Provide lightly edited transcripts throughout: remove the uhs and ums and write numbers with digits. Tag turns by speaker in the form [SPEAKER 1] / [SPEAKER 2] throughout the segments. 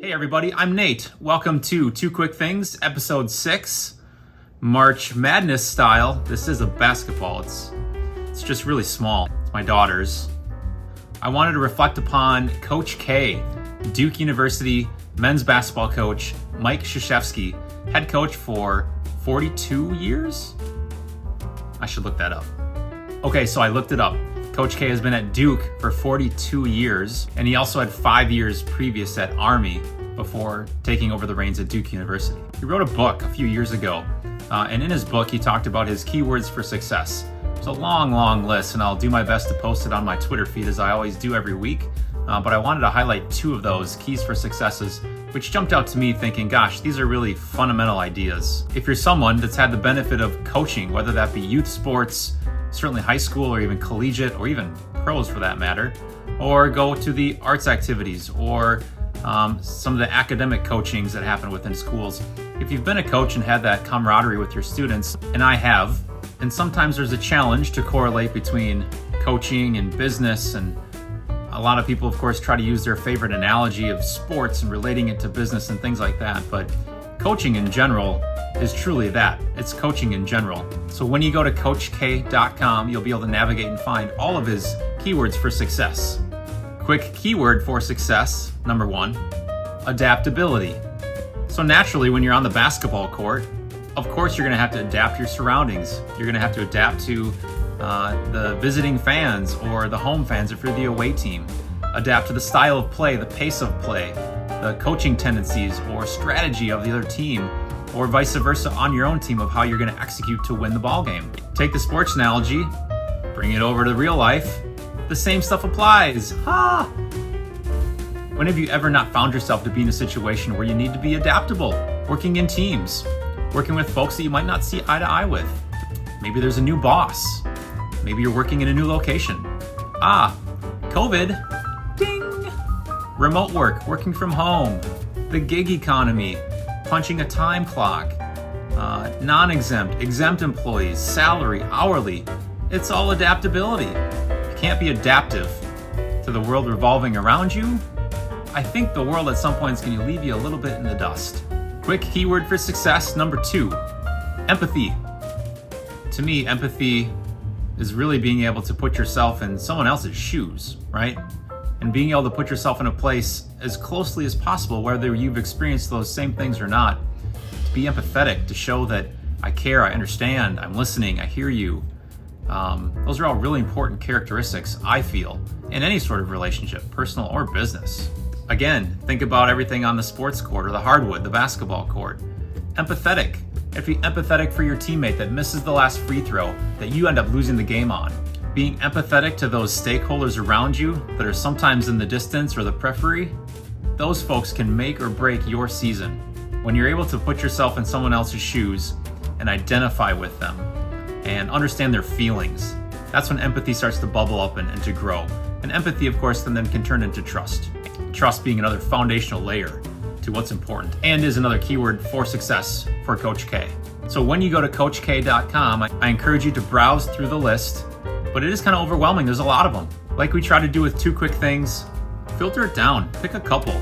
[SPEAKER 1] Hey everybody, I'm Nate. Welcome to Two Quick Things, episode 6, March Madness style. This is a basketball. It's just really small. It's my daughter's. I wanted to reflect upon Coach K, Duke University men's basketball coach, Mike Krzyzewski, head coach for 42 years? I should look that up. Okay, so I looked it up. Coach K has been at Duke for 42 years, and he also had 5 years previous at Army before taking over the reins at Duke University. He wrote a book a few years ago, and in his book, he talked about his keywords for success. It's a long list, and I'll do my best to post it on my Twitter feed as I always do every week, but I wanted to highlight 2 of those keys for successes, which jumped out to me thinking, gosh, these are really fundamental ideas. If you're someone that's had the benefit of coaching, whether that be youth sports, certainly high school or even collegiate or even pros for that matter, or go to the arts activities or some of the academic coachings that happen within schools. If you've been a coach and had that camaraderie with your students, and I have, and sometimes there's a challenge to correlate between coaching and business, and a lot of people of course try to use their favorite analogy of sports and relating it to business and things like that, but coaching in general is truly that. It's coaching in general. So when you go to coachk.com, you'll be able to navigate and find all of his keywords for success. Quick keyword for success, number 1, adaptability. So naturally, when you're on the basketball court, of course you're going to have to adapt your surroundings. You're going to have to adapt to the visiting fans or the home fans if you're the away team. Adapt to the style of play, the pace of play, the coaching tendencies or strategy of the other team, or vice versa on your own team of how you're going to execute to win the ball game. Take the sports analogy, bring it over to real life. The same stuff applies. When have you ever not found yourself to be in a situation where you need to be adaptable, working in teams, working with folks that you might not see eye to eye with? Maybe there's a new boss. Maybe you're working in a new location. COVID. Ding. Remote work, working from home, the gig economy, punching a time clock, non-exempt, exempt employees, salary, hourly. It's all adaptability. You can't be adaptive to the world revolving around you. I think the world at some point is going to leave you a little bit in the dust. Quick keyword for success, number 2, empathy. To me, empathy is really being able to put yourself in someone else's shoes, right? And being able to put yourself in a place as closely as possible, whether you've experienced those same things or not, to be empathetic, to show that I care, I understand, I'm listening, I hear you. Those are all really important characteristics, I feel, in any sort of relationship, personal or business. Again, think about everything on the sports court or the hardwood, the basketball court. Empathetic. You have to be empathetic for your teammate that misses the last free throw that you end up losing the game on. Being empathetic to those stakeholders around you that are sometimes in the distance or the periphery, those folks can make or break your season. When you're able to put yourself in someone else's shoes and identify with them and understand their feelings, that's when empathy starts to bubble up and to grow. And empathy, of course, then can turn into trust. Trust being another foundational layer to what's important and is another keyword for success for Coach K. So when you go to coachk.com, I encourage you to browse through the list. But it is kind of overwhelming. There's a lot of them. Like we try to do with 2 quick things, filter it down, pick a couple.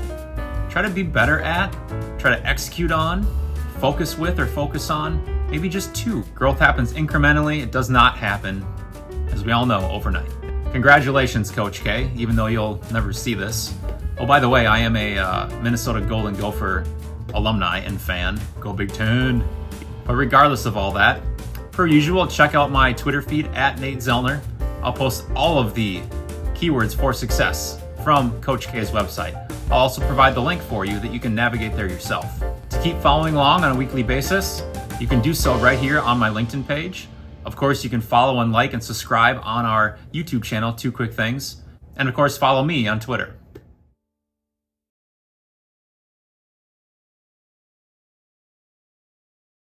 [SPEAKER 1] Try to be better at, try to execute on, focus with or focus on, maybe just 2. Growth happens incrementally. It does not happen, as we all know, overnight. Congratulations, Coach K, even though you'll never see this. Oh, by the way, I am a Minnesota Golden Gopher alumni and fan. Go Big Ten. But regardless of all that, per usual, check out my Twitter feed at Nate Zellner. I'll post all of the keywords for success from Coach K's website. I'll also provide the link for you that you can navigate there yourself. To keep following along on a weekly basis, you can do so right here on my LinkedIn page. Of course, you can follow and like and subscribe on our YouTube channel, 2 Quick Things. And of course, follow me on Twitter.